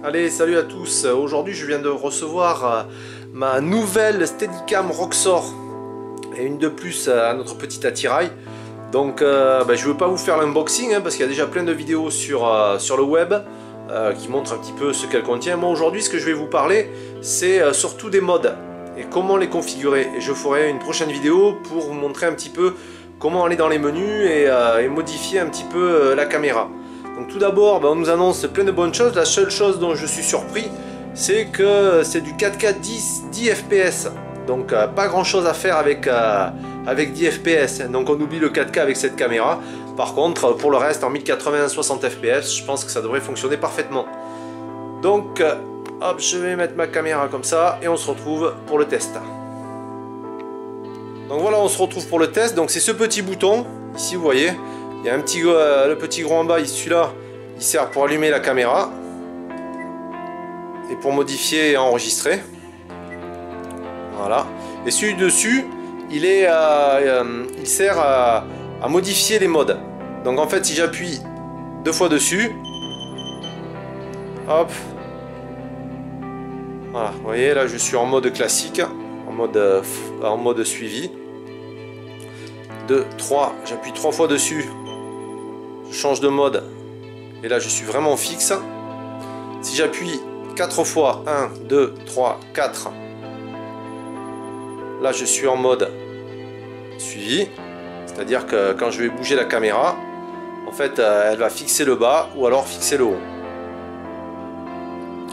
Allez, salut à tous. Aujourd'hui, je viens de recevoir ma nouvelle Steadicam Roxor et une de plus à notre petit attirail. Donc, je ne veux pas vous faire l'unboxing parce qu'il y a déjà plein de vidéos sur le web qui montrent un petit peu ce qu'elle contient. Moi, aujourd'hui, ce que je vais vous parler, c'est surtout des modes et comment les configurer. Et je ferai une prochaine vidéo pour vous montrer un petit peu comment aller dans les menus et modifier un petit peu la caméra. Donc tout d'abord, on nous annonce plein de bonnes choses. La seule chose dont je suis surpris, c'est que c'est du 4K 10 fps. Donc pas grand chose à faire avec 10 fps. Donc on oublie le 4K avec cette caméra. Par contre, pour le reste, en 1080 60 fps, je pense que ça devrait fonctionner parfaitement. Donc hop, je vais mettre ma caméra comme ça et on se retrouve pour le test. Donc voilà, on se retrouve pour le test. Donc c'est ce petit bouton, ici vous voyez. Il y a un petit, le petit gros en bas, celui-là, il sert pour allumer la caméra et pour modifier et enregistrer. Voilà. Et celui dessus, il sert à modifier les modes. Donc en fait, si j'appuie deux fois dessus, hop, voilà, vous voyez, là je suis en mode classique, en mode suivi. 2, 3, j'appuie 3 fois dessus. Je change de mode et là je suis vraiment fixe. Si j'appuie 4 fois, 1, 2, 3, 4, là je suis en mode suivi, c'est à dire que quand je vais bouger la caméra, en fait elle va fixer le bas ou alors fixer le haut.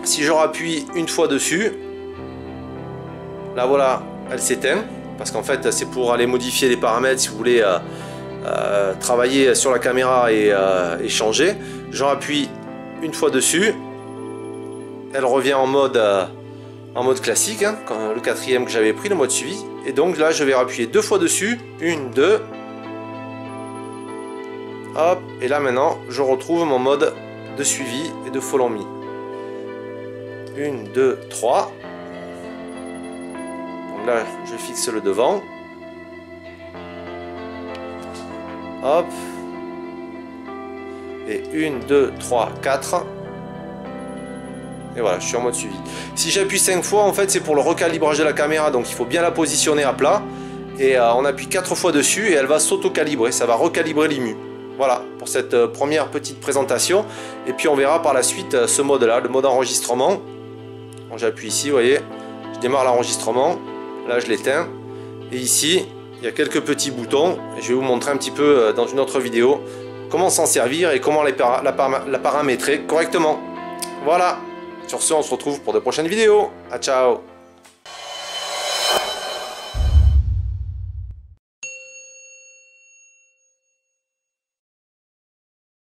Si je rappuie une fois dessus, là voilà, elle s'éteint parce qu'en fait c'est pour aller modifier les paramètres si vous voulez travailler sur la caméra et changer. J'en appuie une fois dessus, elle revient en mode classique, hein, le quatrième que j'avais pris, le mode suivi. Et donc là je vais appuyer deux fois dessus, 1, 2, hop, et là maintenant je retrouve mon mode de suivi et de follow me. 1, 2, 3. Donc là je fixe le devant. Hop. Et 1, 2, 3, 4. Et voilà, je suis en mode suivi. Si j'appuie 5 fois, en fait, c'est pour le recalibrage de la caméra. Donc il faut bien la positionner à plat. Et on appuie 4 fois dessus et elle va s'auto-calibrer. Ça va recalibrer l'IMU. Voilà, pour cette première petite présentation. Et puis on verra par la suite ce mode-là, le mode enregistrement. J'appuie ici, vous voyez. Je démarre l'enregistrement. Là, je l'éteins. Et ici, il y a quelques petits boutons. Je vais vous montrer un petit peu dans une autre vidéo comment s'en servir et comment la paramétrer correctement. Voilà. Sur ce, on se retrouve pour de prochaines vidéos. Ciao.